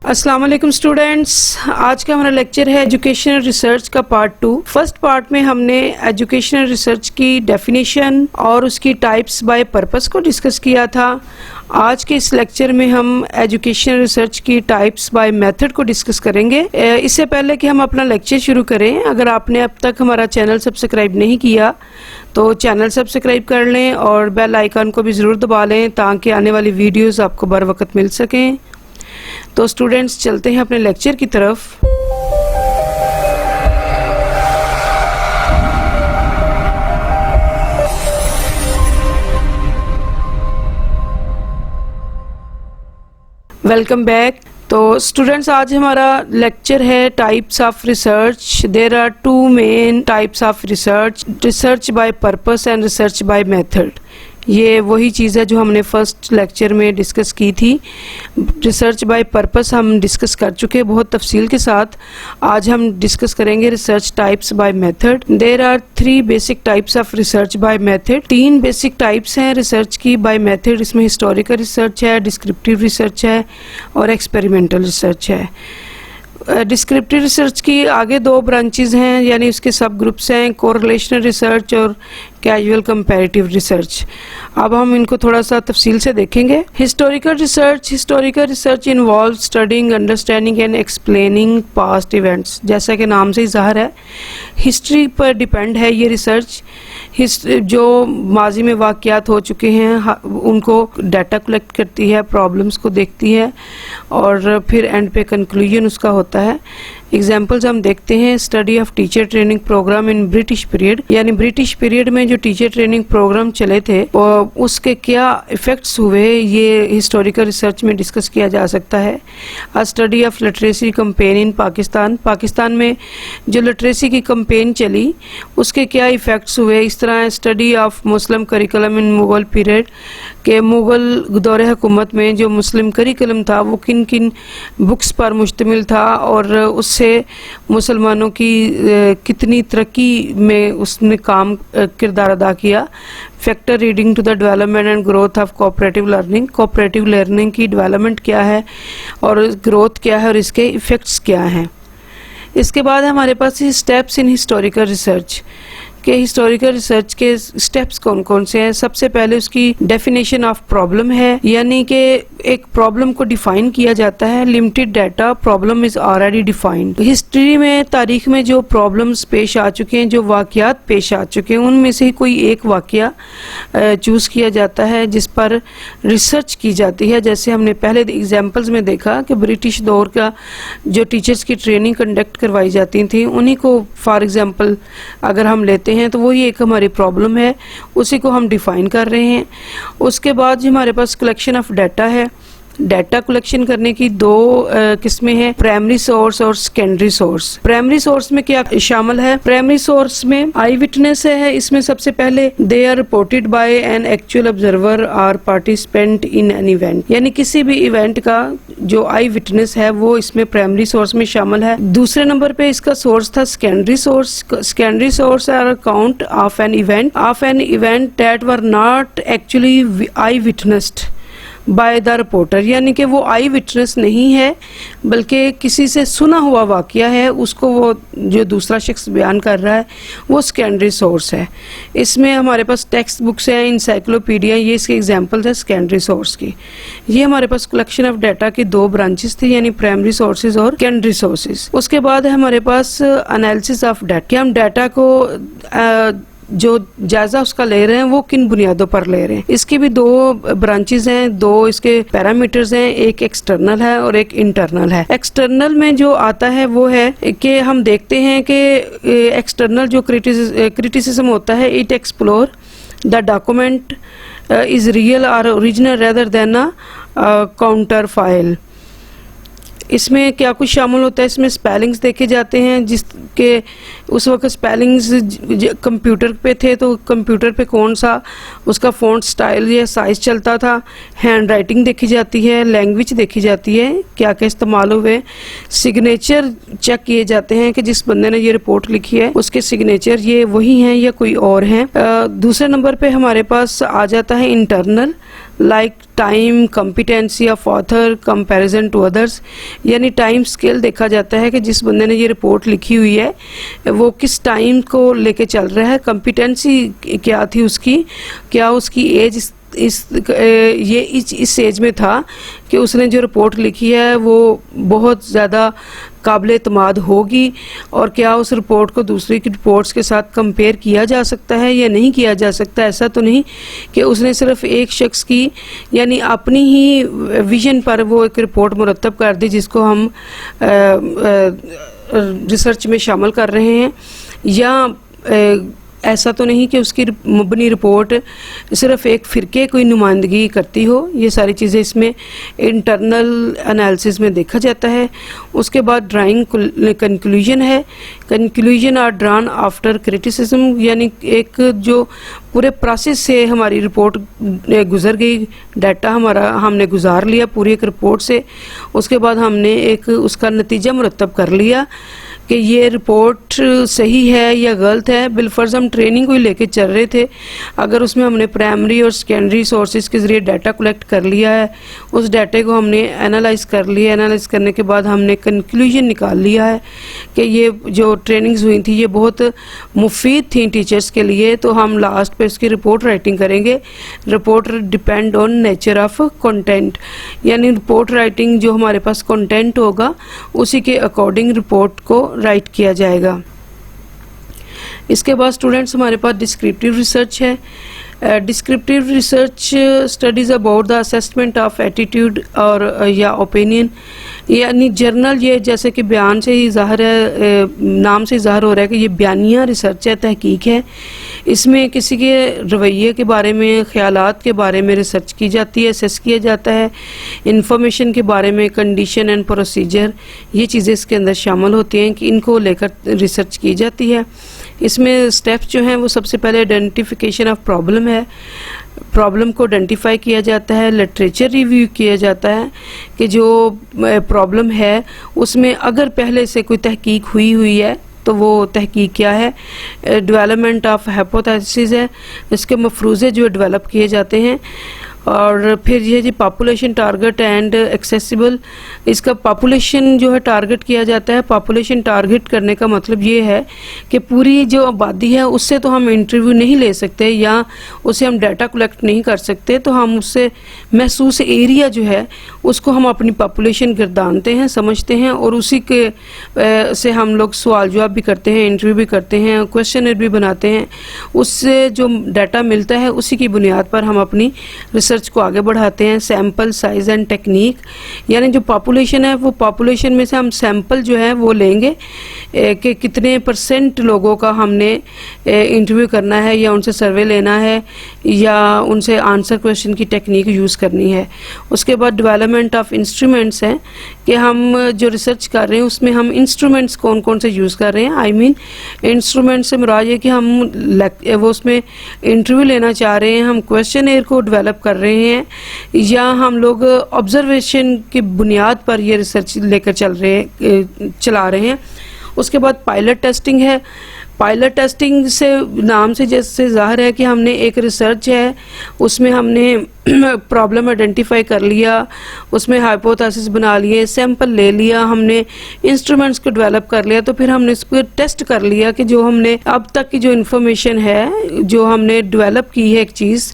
अस्सलाम वालेकुम स्टूडेंट्स, आज का हमारा लेक्चर है एजुकेशनल रिसर्च का पार्ट 2। फर्स्ट पार्ट में हमने एजुकेशनल रिसर्च की डेफिनेशन और उसकी टाइप्स बाय पर्पस को डिस्कस किया था। आज के इस लेक्चर में हम एजुकेशनल रिसर्च की टाइप्स बाय मेथड को डिस्कस करेंगे। इससे पहले कि हम अपना लेक्चर शुरू करें, अगर आपने अब तक हमारा चैनल सब्सक्राइब नहीं किया तो चैनल सब्सक्राइब कर लें और बेल आइकन को भी ज़रूर दबा लें ताकि आने वाली वीडियोस आपको बर वक्त मिल सकें। तो स्टूडेंट्स, चलते हैं अपने लेक्चर की तरफ। Welcome back. तो स्टूडेंट्स, आज हमारा लेक्चर है types of research. There are two main types of research, research by purpose and research by method. ये वही चीज़ है जो हमने फर्स्ट लेक्चर में डिस्कस की थी। रिसर्च बाय पर्पस हम डिस्कस कर चुके हैं बहुत तफसील के साथ। आज हम डिस्कस करेंगे research types by method. There are 3 basic types of research by method. 3 basic types हैं रिसर्च की बाय मेथड। इसमें हिस्टोरिकल रिसर्च है, डिस्क्रिप्टिव रिसर्च है और एक्सपेरिमेंटल रिसर्च है। डिस्क्रिप्टिव रिसर्च की आगे 2 ब्रांचेज हैं, यानी उसके सब ग्रुप्स हैं, कोरिलेशनल रिसर्च और कैजुअल कंपैरेटिव रिसर्च। अब हम इनको थोड़ा सा तफसील से देखेंगे। Historical research involve studying, understanding and explaining past events. जैसा कि नाम से ही ज़ाहिर है, हिस्ट्री पर डिपेंड है ये रिसर्च। जो माजी में वाक़यात हो चुके हैं उनको डाटा कलेक्ट करती है, प्रॉब्लम्स को देखती है और फिर एंड पे कंक्लूजन उसका होता है। एग्जाम्पल्स हम देखते हैं। Study of teacher training program in British period, यानी ब्रिटिश पीरियड में जो टीचर ट्रेनिंग प्रोग्राम चले थे और उसके क्या इफ़ेक्ट्स हुए, ये हिस्टोरिकल रिसर्च में डिस्कस किया जा सकता है। A study of literacy campaign in Pakistan में जो लिटरेसी की कंपेन चली उसके क्या इफ़ेक्ट्स हुए। इस तरह study of Muslim curriculum in Mughal period, के मुग़ल दौरे हुकूमत में जो मुस्लिम करिकुलम था वो किन किन बुक्स पर मुश्तमिल था और उससे मुसलमानों की कितनी तरक्की में उसने काम किरदार अदा किया। Factor reading to the development and growth of cooperative learning की डेवलपमेंट क्या है और ग्रोथ क्या है और इसके इफ़ेक्ट्स क्या हैं। इसके बाद हमारे पास स्टेप्स इन हिस्टोरिकल रिसर्च के हिस्टोरिकल रिसर्च के स्टेप्स कौन कौन से हैं। सबसे पहले उसकी डेफिनेशन ऑफ प्रॉब्लम है, यानी कि एक प्रॉब्लम को डिफाइन किया जाता है। Limited data, problem is already defined. History में, तारीख में जो प्रॉब्लम्स पेश आ चुके हैं, जो वाक़यात पेश आ चुके हैं, उनमें से ही कोई एक वाक़या चूज किया जाता है जिस पर रिसर्च की जाती है। जैसे हमने पहले एग्जाम्पल्स में देखा कि ब्रिटिश दौर का जो टीचर्स की ट्रेनिंग कंडक्ट करवाई जाती थी, उन्हीं को फॉर एग्जाम्पल अगर हम लेते हैं तो वही एक हमारी प्रॉब्लम है, उसी को हम डिफाइन कर रहे हैं। उसके बाद हमारे पास कलेक्शन ऑफ डाटा है। डाटा कलेक्शन करने की 2 किस्में हैं, प्राइमरी सोर्स और सेकेंडरी सोर्स। प्राइमरी सोर्स में क्या शामिल है? प्राइमरी सोर्स में आई विटनेस है। इसमें सबसे पहले they are reported by an actual observer और पार्टिसिपेंट इन एन इवेंट, यानी किसी भी इवेंट का जो आई विटनेस है वो इसमें प्राइमरी सोर्स में शामिल है। दूसरे नंबर पे इसका सोर्स था secondary source. Secondary source are account of an event that were not actually eye witnessed by the reporter, यानी कि वो आई विटनेस नहीं है बल्कि किसी से सुना हुआ वाक़या है, उसको वो जो दूसरा शख्स बयान कर रहा है वो सेकेंडरी सोर्स है। इसमें हमारे पास टेक्स्ट बुक्स हैं, इंसाइक्लोपीडिया, ये इसके एग्जांपल्स है सेकेंडरी सोर्स की। ये हमारे पास कलेक्शन ऑफ डाटा की 2 ब्रांचेस थी, यानी प्राइमरी सोर्सेज और सेकेंडरी सोर्सेज। उसके बाद हमारे पास एनालिसिस ऑफ डाटा, कि हम डाटा को जो जायजा उसका ले रहे हैं वो किन बुनियादों पर ले रहे हैं। इसकी भी 2 ब्रांचेस हैं, 2 इसके पैरामीटर्स हैं, एक एक्सटर्नल है और एक इंटरनल है। एक्सटर्नल में जो आता है वो है कि हम देखते हैं कि एक्सटर्नल जो क्रिटिसिज्म होता है, it explore the document is real और original rather than a counter file. इसमें क्या कुछ शामिल होता है? इसमें स्पेलिंग्स देखे जाते हैं, जिसके उस वक्त स्पेलिंग्स कंप्यूटर पे थे तो कंप्यूटर पे कौन सा उसका फ़ॉन्ट स्टाइल या साइज़ चलता था। हैंड राइटिंग देखी जाती है, लैंग्वेज देखी जाती है, क्या क्या इस्तेमाल हुए। सिग्नेचर चेक किए जाते हैं कि जिस बंदे ने ये रिपोर्ट लिखी है उसके सिग्नेचर ये वही हैं या कोई और हैं। दूसरे नंबर पे हमारे पास आ जाता है internal, like time, competency of author, comparison to others, यानी टाइम स्केल देखा जाता है कि जिस बंदे ने ये रिपोर्ट लिखी हुई है वो किस टाइम को लेके चल रहा है, कॉम्पिटेंसी क्या थी उसकी, क्या उसकी एज इस एज में था कि उसने जो रिपोर्ट लिखी है वो बहुत ज़्यादा काबिल एतमाद होगी, और क्या उस रिपोर्ट को दूसरी की रिपोर्ट्स के साथ कंपेयर किया जा सकता है या नहीं किया जा सकता। ऐसा तो नहीं कि उसने सिर्फ एक शख्स की यानी अपनी ही विजन पर वो एक रिपोर्ट मुरतब कर दी जिसको हम रिसर्च में शामिल कर रहे हैं, या ऐसा तो नहीं कि उसकी मबनी रिपोर्ट सिर्फ एक फ़िरके की नुमाइंदगी करती हो। ये सारी चीज़ें इसमें इंटरनल एनालिसिस में देखा जाता है। उसके बाद ड्राइंग कंक्लूजन है। Conclusion are drawn after criticism, यानी एक जो पूरे प्रोसेस से हमारी रिपोर्ट गुजर गई, डाटा हमारा हमने गुजार लिया पूरी एक रिपोर्ट से, उसके बाद हमने एक उसका नतीजा मुरतब कर लिया कि ये रिपोर्ट सही है या गलत है। बिलफर्ज हम ट्रेनिंग को ही लेके चल रहे थे, अगर उसमें हमने प्राइमरी और सेकेंडरी सोर्सेज के ज़रिए डाटा कलेक्ट कर लिया है, उस डाटे को हमने एनालाइज कर लिया, एनालाइज करने के बाद हमने कंक्लूजन निकाल लिया है कि ये जो ट्रेनिंग्स हुई थी ये बहुत मुफीद थी टीचर्स के लिए, तो हम लास्ट पे इसकी रिपोर्ट राइटिंग करेंगे। Report depend on nature of content, यानी रिपोर्ट राइटिंग जो हमारे पास कंटेंट होगा उसी के अकॉर्डिंग रिपोर्ट को राइट किया जाएगा। इसके बाद स्टूडेंट्स हमारे पास डिस्क्रिप्टिव रिसर्च है। Descriptive research studies about the assessment of attitude और या ओपिनियन, यानी जर्नल, ये जैसे कि बयान से ही ज़ाहिर है, नाम से ज़ाहिर हो रहा है कि ये बयानिया रिसर्च है, तहकीक है। इसमें किसी के रवैये के बारे में, ख्यालात के बारे में रिसर्च की जाती है, असेस किया जाता है। इंफॉर्मेशन के बारे में, कंडीशन एंड प्रोसीजर, ये चीज़ें इसके अंदर शामिल होती हैं कि इनको लेकर रिसर्च की जाती है। इसमें स्टेप्स जो हैं वो सबसे पहले आइडेंटिफिकेशन ऑफ प्रॉब्लम है, प्रॉब्लम को आइडेंटिफाई किया जाता है। लिटरेचर रिव्यू किया जाता है कि जो प्रॉब्लम है उसमें अगर पहले से कोई तहकीक हुई है तो वो तहकीक क्या है। डेवलपमेंट ऑफ हाइपोथेसिस है, इसके मफरूज़े जो डेवलप किए जाते हैं। और फिर ये जी पॉपुलेशन टारगेट एंड एक्सेसिबल, इसका पॉपुलेशन जो है टारगेट किया जाता है। पॉपुलेशन टारगेट करने का मतलब ये है कि पूरी जो आबादी है उससे तो हम इंटरव्यू नहीं ले सकते या उससे हम डाटा कलेक्ट नहीं कर सकते, तो हम उससे महसूस एरिया जो है उसको हम अपनी पॉपुलेशन गर्दानते हैं, समझते हैं, और उसी के से हम लोग सवाल जवाब भी करते हैं, इंटरव्यू भी करते हैं, क्वेश्चनर भी बनाते हैं। उससे जो डाटा मिलता है उसी की बुनियाद पर हम अपनी रिसर्च को आगे बढ़ाते हैं। सैंपल साइज एंड टेक्निक, यानी जो पॉपुलेशन है वो पॉपुलेशन में से हम सैंपल जो है वो लेंगे कि कितने % लोगों का हमने इंटरव्यू करना है या उनसे सर्वे लेना है या उनसे आंसर क्वेश्चन की टेक्निक यूज़ करनी है। उसके बाद डेवलपमेंट ऑफ इंस्ट्रूमेंट्स हैं कि हम जो रिसर्च कर रहे हैं उसमें हम इंस्ट्रूमेंट्स कौन कौन से यूज़ कर रहे हैं। आई मीन इंस्ट्रूमेंट से मुराद ये कि हम वो उसमें इंटरव्यू लेना चाह रहे हैं, हम क्वेश्चनर को डेवलप कर रहे हैं, या हम लोग ऑब्जर्वेशन की बुनियाद पर ये रिसर्च लेकर चला रहे हैं। उसके बाद पायलट टेस्टिंग है। पायलट टेस्टिंग से नाम से जैसे ज़ाहिर है कि हमने एक रिसर्च है उसमें हमने प्रॉब्लम आइडेंटिफाई कर लिया, उसमें हाइपोथेसिस बना लिए, सैंपल ले लिया, हमने इंस्ट्रूमेंट्स को डेवलप कर लिया, तो फिर हमने इसको टेस्ट कर लिया कि जो हमने अब तक की जो इन्फॉर्मेशन है जो हमने डेवलप की है एक चीज़,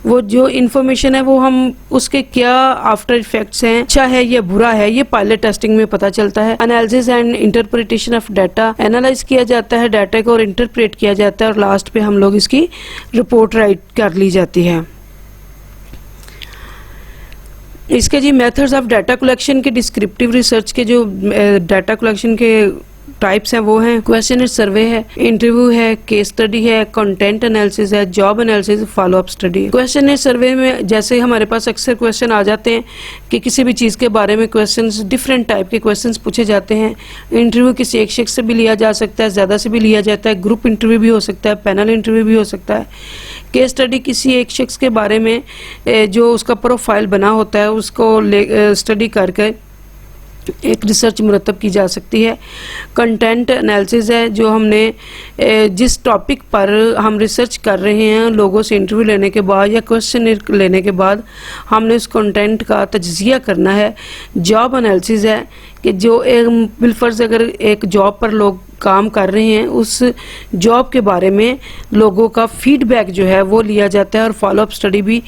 वो जो इन्फॉर्मेशन है वो हम उसके क्या आफ्टर इफेक्ट्स हैं, अच्छा है या बुरा है, ये पायलट टेस्टिंग में पता चलता है। Analysis and interpretation of data, analyse किया जाता है डाटा को और इंटरप्रेट किया जाता है और लास्ट पे हम लोग इसकी रिपोर्ट राइट कर ली जाती है। इसके जी मेथड्स ऑफ डाटा कलेक्शन के, डिस्क्रिप्टिव रिसर्च के जो डाटा कलेक्शन के टाइप्स हैं वो हैं क्वेश्चनर सर्वे है, इंटरव्यू है, केस स्टडी है, कंटेंट एनालिसिस है, job analysis, follow up study. Questionnaire survey में जैसे हमारे पास अक्सर क्वेश्चन आ जाते हैं कि किसी भी चीज़ के बारे में क्वेश्चंस, डिफरेंट टाइप के क्वेश्चंस पूछे जाते हैं। इंटरव्यू किसी एक शख्स से भी लिया जा सकता है, ज़्यादा से भी लिया जाता है, ग्रुप इंटरव्यू भी हो सकता है, पैनल इंटरव्यू भी हो सकता है। केस स्टडी किसी एक शख्स के बारे में जो उसका प्रोफाइल बना होता है उसको स्टडी करके एक रिसर्च मुरतब की जा सकती है। कंटेंट एनालिसिस है, जो हमने जिस टॉपिक पर हम रिसर्च कर रहे हैं, लोगों से इंटरव्यू लेने के बाद या क्वेश्चन लेने के बाद हमने उस कंटेंट का तज्जिया करना है। जॉब एनालिसिस है कि जो एक बिलफर्ज अगर एक जॉब पर लोग काम कर रहे हैं, उस जॉब के बारे में लोगों का फीडबैक जो है वो लिया जाता है। और फॉलोअप स्टडी भी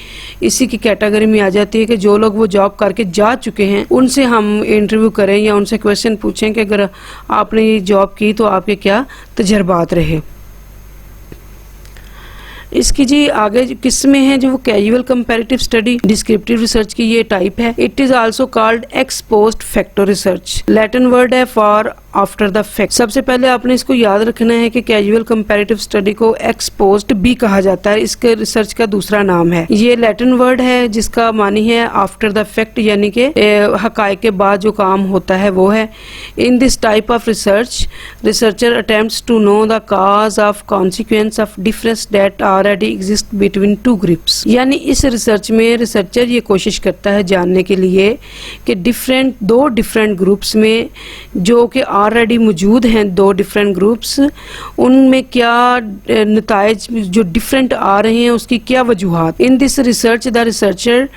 इसी की कैटेगरी में आ जाती है कि जो लोग वो जॉब करके जा चुके हैं उनसे हम इंटरव्यू करें या उनसे क्वेश्चन पूछें कि अगर आपने ये जॉब की तो आपके क्या तजर्बात रहे। इसकी जी आगे किस्में हैं जो वो casual comparative study, descriptive research की ये टाइप है। It is also called x post facto research, Latin word है फॉर आफ्टर द फैक्ट। सबसे पहले आपने इसको याद रखना है कि कैजुअल कंपैरेटिव स्टडी को एक्स पोस्ट भी कहा जाता है, इसके रिसर्च का दूसरा नाम है। ये लैटिन वर्ड है जिसका मानी है आफ्टर द फैक्ट, यानी कि हकायक के बाद जो काम होता है वो है। In this type of research researcher attempts to know the cause of consequence of difference that already exist between two groups. यानी इस रिसर्च में रिसर्चर ये कोशिश करता है जानने के लिए कि दो डिफरेंट ग्रुप्स में जो कि ऑलरेडी मौजूद हैं, दो डिफरेंट ग्रुप्स, उनमें क्या नताइज जो डिफरेंट आ रहे हैं उसकी क्या वजूहात। In this research the researcher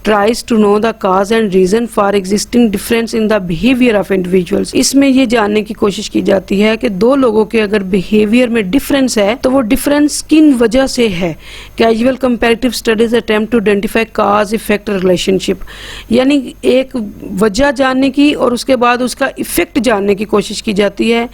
tries to know the cause and reason for existing difference in the behavior of individuals। इसमें ये जानने की कोशिश की जाती है कि दो लोगों के अगर बिहेवियर में डिफरेंस है तो वो डिफरेंस किन वजह से है। Casual comparative studies attempt to identify cause effect relationship, यानी एक वजह जानने की और उसके बाद उसका इफेक्ट जानने की कोशिश की जाती है।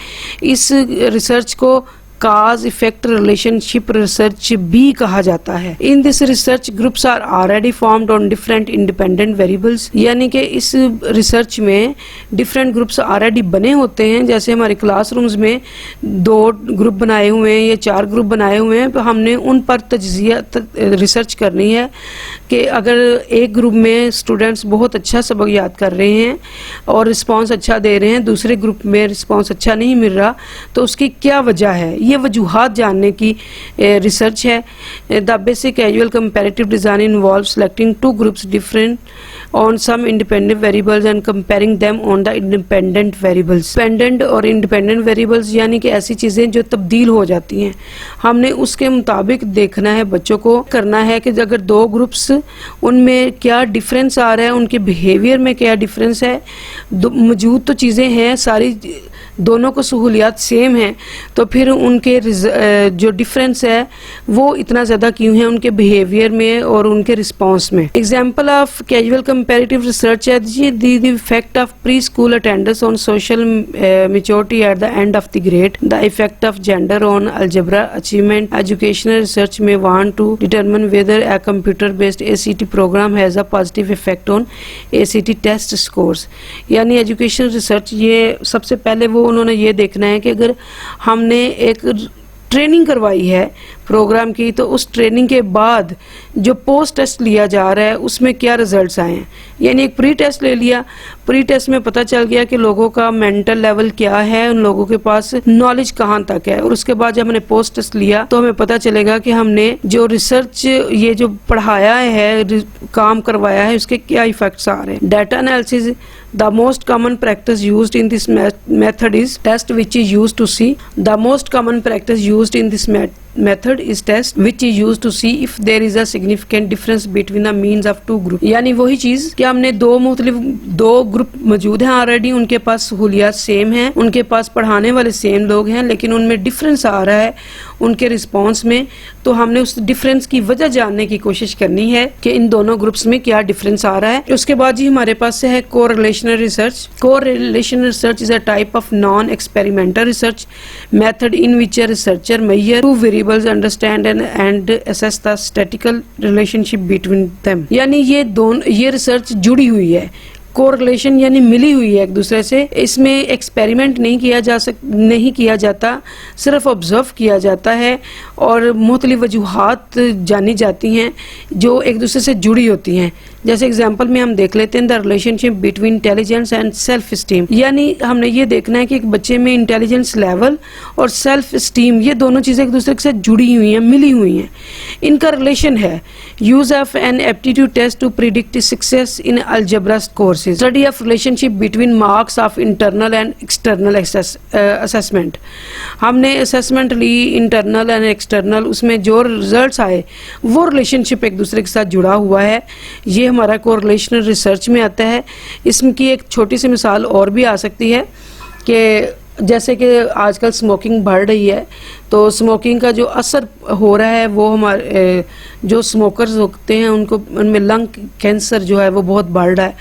इस रिसर्च को काज इफेक्ट रिलेशनशिप रिसर्च भी कहा जाता है। In this research groups are already formed on different independent variables, यानी कि इस रिसर्च में डिफरेंट ग्रुप्स ऑलरेडी बने होते हैं। जैसे हमारे क्लासरूम्स में 2 ग्रुप बनाए हुए हैं या 4 ग्रुप बनाए हुए हैं, तो हमने उन पर तज्जिया रिसर्च करनी है कि अगर एक ग्रुप में स्टूडेंट्स बहुत अच्छा सबक याद कर रहे हैं और रिस्पांस अच्छा दे रहे हैं, दूसरे ग्रुप में रिस्पांस अच्छा नहीं मिल रहा, तो उसकी क्या वजह है, ये वजूहात जानने की रिसर्च है। The basic casual comparative design involve selecting 2 groups different on some independent variables and comparing them on the independent variables. Dependent और इंडिपेंडेंट वेरिएबल्स यानी कि ऐसी चीजें जो तब्दील हो जाती हैं, हमने उसके मुताबिक देखना है, बच्चों को करना है कि अगर 2 ग्रुप्स उनमें क्या डिफरेंस आ रहा है, उनके बिहेवियर में क्या डिफरेंस है। मौजूद तो चीजें हैं सारी, दोनों को सहूलियात सेम हैं, तो फिर उनके जो डिफरेंस है वो इतना ज़्यादा क्यों है उनके बिहेवियर में और उनके रिस्पांस में। Example of casual comparative research है the effect of pre school attendance on social maturity at the end of the grade, the effect of gender on algebra achievement. Educational research में want to determine whether a computer based ACT program has a positive effect on ACT test scores. यानी educational research ये सबसे पहले वो उन्होंने ये देखना है कि अगर हमने एक ट्रेनिंग करवाई है प्रोग्राम की, तो उस ट्रेनिंग के बाद जो पोस्ट टेस्ट लिया जा रहा है उसमें क्या रिजल्ट्स आए हैं। यानी एक प्री टेस्ट ले लिया, प्री टेस्ट में पता चल गया कि लोगों का मेंटल लेवल क्या है, उन लोगों के पास नॉलेज कहाँ तक है, और उसके बाद जब हमने पोस्ट टेस्ट लिया तो हमें पता चलेगा कि हमने जो रिसर्च ये जो पढ़ाया है, काम करवाया है, उसके क्या इफेक्ट्स आ रहे हैं। Data analysis the most common practice used in this method is test which is used to see the most common practice used in this method is test which is used to see if there is a significant difference between the means of 2 group। यानी वही चीज कि हमने 2 group मौजूद हैं already, उनके पास सहूलियात same हैं, उनके पास पढ़ाने वाले सेम लोग हैं, लेकिन उनमें डिफरेंस आ रहा है उनके रिस्पांस में, तो हमने उस डिफरेंस की वजह जानने की कोशिश करनी है कि इन दोनों ग्रुप्स में क्या डिफरेंस आ रहा है। उसके बाद जी हमारे पास से है correlational research. Correlational research is a type of non experimental research method in which a researcher measure 2 variables understand and assess the statistical relationship between them. यानी ये रिसर्च जुड़ी हुई है, कोरिलेशन यानी मिली हुई है एक दूसरे से। इसमें एक्सपेरिमेंट नहीं किया जाता, सिर्फ ऑब्जर्व किया जाता है और मुख्तलिफ वजूहात जानी जाती हैं जो एक दूसरे से जुड़ी होती हैं। जैसे एग्जांपल में हम देख लेते हैं the relationship between intelligence and self esteem, यानी हमने ये देखना है कि एक बच्चे में इंटेलिजेंस लेवल और सेल्फ स्टीम ये दोनों चीज़ें एक दूसरे के साथ जुड़ी हुई हैं, मिली हुई हैं, इनका रिलेशन है। Use of an aptitude test to predict success in algebra courses, study of relationship between marks of internal and external assessment. हमने असेसमेंट ली इंटरनल एंड एक्सटर्नल, उसमें जो रिजल्ट्स आए वो रिलेशनशिप एक दूसरे के साथ जुड़ा हुआ है, ये हमारा कोरिलेशनल रिसर्च में आता है। इसकी एक छोटी सी मिसाल और भी आ सकती है कि जैसे कि आजकल स्मोकिंग बढ़ रही है, तो स्मोकिंग का जो असर हो रहा है वो हमारे जो स्मोकर्स होते हैं उनको उनमें लंग कैंसर जो है वो बहुत बढ़ रहा है।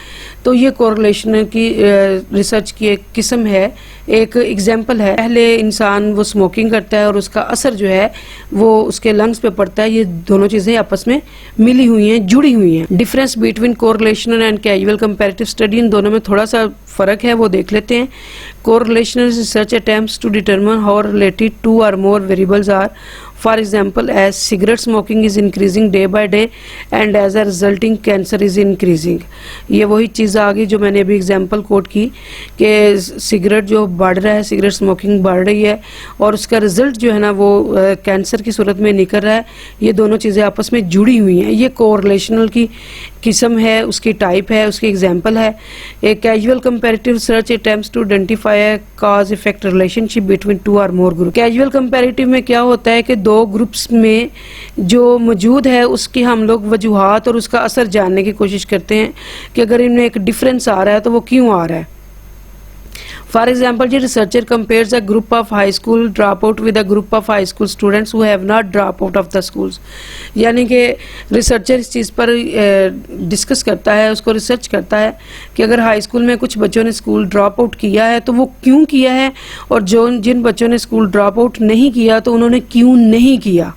तो ये कोरिलेशन की रिसर्च की एक किस्म है, एक एग्जांपल है। पहले इंसान वो स्मोकिंग करता है और उसका असर जो है वो उसके लंग्स पे पड़ता है, ये दोनों चीज़ें आपस में मिली हुई हैं, जुड़ी हुई हैं। Difference between correlational and casual comparative study, इन दोनों में थोड़ा सा फ़र्क है, वो देख लेते हैं। Correlational research attempts to determine how related to और more variables are, for example as cigarette smoking is increasing day by day and as a resulting cancer is increasing। ये वही चीज़ आ गई जो मैंने अभी एग्जांपल कोट की कि सिगरेट जो बढ़ रहा है, सिगरेट स्मोकिंग बढ़ रही है और उसका रिजल्ट जो है ना वो कैंसर की सूरत में निकल रहा है। ये दोनों चीज़ें आपस में जुड़ी हुई हैं, ये कोरिलेशनल की किस्म है, उसकी टाइप है, उसकी एग्जांपल है। एक casual comparative research attempts to identify a cause effect relationship between two और मोर ग्रुप। कैजुअल कंपैरेटिव में क्या होता है कि दो ग्रुप्स में जो मौजूद है उसकी हम लोग वजूहात और उसका असर जानने की कोशिश करते हैं कि अगर इनमें एक डिफरेंस आ रहा है तो वो क्यों आ रहा है। फॉर एग्जाम्पल जी researcher compares a group of high school drop out with a group of high school students who have not drop out of the schools, यानी कि रिसर्चर इस चीज़ पर डिस्कस करता है, उसको रिसर्च करता है कि अगर हाई स्कूल में कुछ बच्चों ने स्कूल ड्रॉप आउट किया है तो वो क्यों किया है, और जिन बच्चों ने स्कूल ड्रॉप आउट नहीं किया तो उन्होंने क्यों नहीं किया।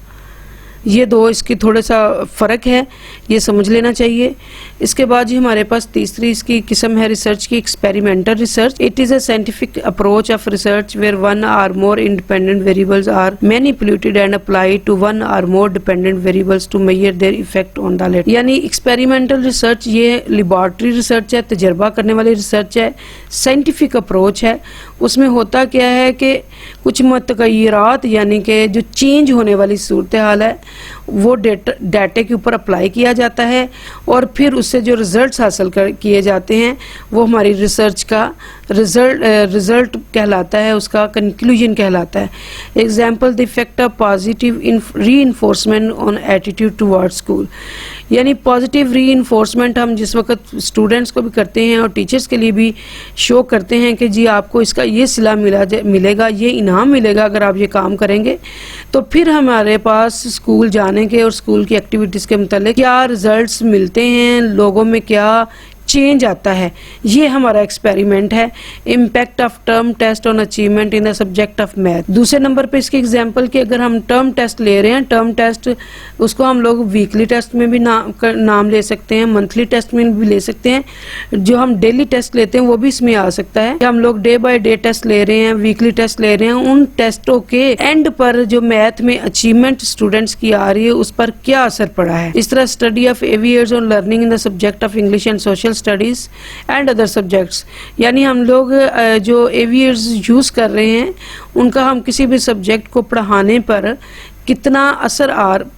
ये दो इसकी थोड़ा सा फ़र्क है, ये समझ लेना चाहिए। इसके बाद जी हमारे पास तीसरी इसकी किस्म है रिसर्च की, experimental research. It is a scientific approach of research where one or more independent variables are manipulated and applied to one or more dependent variables to measure their effect on the latter. यानी experimental research ये laboratory research है, तजर्बा करने वाली research है, scientific approach है। उसमें होता क्या है कि कुछ मतगय्यरात यानी कि जो चेंज होने वाली सूरत हाल है वो डाटे के ऊपर अप्लाई किया जाता है और फिर उससे जो रिजल्ट्स हासिल किए जाते हैं वो हमारी रिसर्च का रिजल्ट कहलाता है, उसका कंक्लूजन कहलाता है। Example the effect of positive reinforcement on attitude towards school, यानी पॉजिटिव रीइंफोर्समेंट हम जिस वक्त स्टूडेंट्स को भी करते हैं और टीचर्स के लिए भी शो करते हैं कि जी आपको इसका ये सिला मिलेगा, ये इनाम मिलेगा अगर आप ये काम करेंगे, तो फिर हमारे पास स्कूल जाने के और स्कूल की एक्टिविटीज़ के मतलब क्या रिजल्ट्स मिलते हैं, लोगों में क्या चेंज आता है, ये हमारा एक्सपेरिमेंट है। Impact of term test on achievement in the subject of math. दूसरे नंबर पे इसके एग्जांपल कि अगर हम टर्म टेस्ट ले रहे हैं, टर्म टेस्ट उसको हम लोग वीकली टेस्ट में भी नाम ले सकते हैं, मंथली टेस्ट में भी ले सकते हैं, जो हम डेली टेस्ट लेते हैं वो भी इसमें आ सकता है। हम लोग डे बाय डे टेस्ट ले रहे हैं, वीकली टेस्ट ले रहे हैं, उन टेस्टों के एंड पर जो मैथ में अचीवमेंट स्टूडेंट्स की आ रही है उस पर क्या असर पड़ा है। इस तरह स्टडी ऑफ एवियर्स on learning in the subject of English and social studies and other subjects, यानी हम लोग जो एवियर्स यूज कर रहे हैं उनका हम किसी भी सब्जेक्ट को पढ़ाने पर कितना असर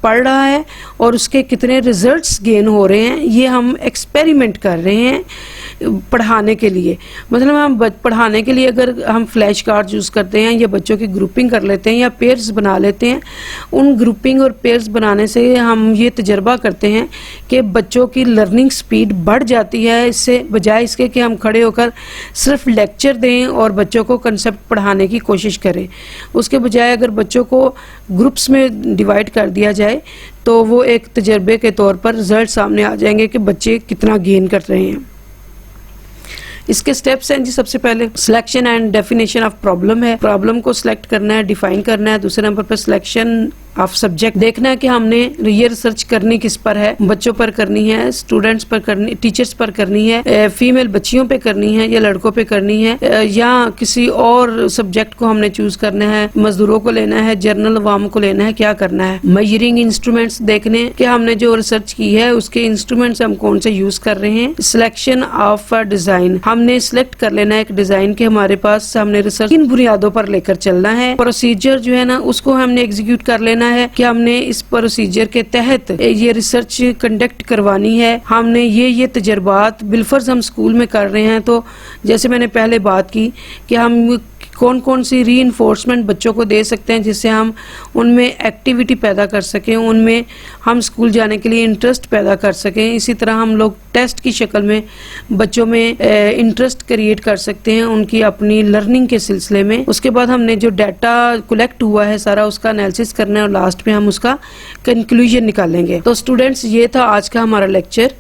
पड़ रहा है और उसके कितने रिजल्ट्स गेन हो रहे हैं, ये हम एक्सपेरिमेंट कर रहे हैं पढ़ाने के लिए। मतलब हम पढ़ाने के लिए अगर हम फ्लैश कार्ड यूज़ करते हैं या बच्चों की ग्रुपिंग कर लेते हैं या पेयर्स बना लेते हैं, उन ग्रुपिंग और पेयर्स बनाने से हम ये तजर्बा करते हैं कि बच्चों की लर्निंग स्पीड बढ़ जाती है, इससे बजाय इसके कि हम खड़े होकर सिर्फ लेक्चर दें और बच्चों को कंसेप्ट पढ़ाने की कोशिश करें। उसके बजाय अगर बच्चों को ग्रुप्स में डिवाइड कर दिया जाए तो वो एक तजर्बे के तौर पर रिजल्ट सामने आ जाएंगे कि बच्चे कितना गेन कर रहे हैं। इसके स्टेप्स हैं जी, सबसे पहले selection and definition of problem है, प्रॉब्लम को सिलेक्ट करना है, डिफाइन करना है। दूसरे नंबर पर सिलेक्शन ऑफ सब्जेक्ट। देखना है कि हमने ये रिसर्च करनी किस पर है, बच्चों पर करनी है, स्टूडेंट्स पर करनी, टीचर्स पर करनी है, फीमेल बच्चियों पे करनी है या लड़कों पे करनी है, या किसी और सब्जेक्ट को हमने चूज करना है, मजदूरों को लेना है, जनरल अवाम को लेना है, क्या करना है। मेजरिंग इंस्ट्रूमेंट्स देखने कि हमने जो रिसर्च की है उसके इंस्ट्रूमेंट्स हम कौन से यूज कर रहे हैं। सिलेक्शन ऑफ डिजाइन, हमने सिलेक्ट कर लेना है एक डिजाइन के हमारे पास हमने रिसर्च किन बुनियादों पर लेकर चलना है। प्रोसीजर जो है ना उसको हमने एग्जीक्यूट कर लेना है कि हमने इस प्रोसीजर के तहत ये रिसर्च कंडक्ट करवानी है। हमने ये तजर्बात बिलफर्ज हम स्कूल में कर रहे हैं, तो जैसे मैंने पहले बात की कि हम कौन कौन सी रीइंफोर्समेंट बच्चों को दे सकते हैं जिससे हम उनमें एक्टिविटी पैदा कर सकें, उनमें हम स्कूल जाने के लिए इंटरेस्ट पैदा कर सकें। इसी तरह हम लोग टेस्ट की शक्ल में बच्चों में इंटरेस्ट क्रिएट कर सकते हैं उनकी अपनी लर्निंग के सिलसिले में। उसके बाद हमने जो डाटा कलेक्ट हुआ है सारा उसका एनालिसिस करना है और लास्ट में हम उसका कंक्लूजन निकालेंगे। तो स्टूडेंट्स, ये था आज का हमारा लेक्चर।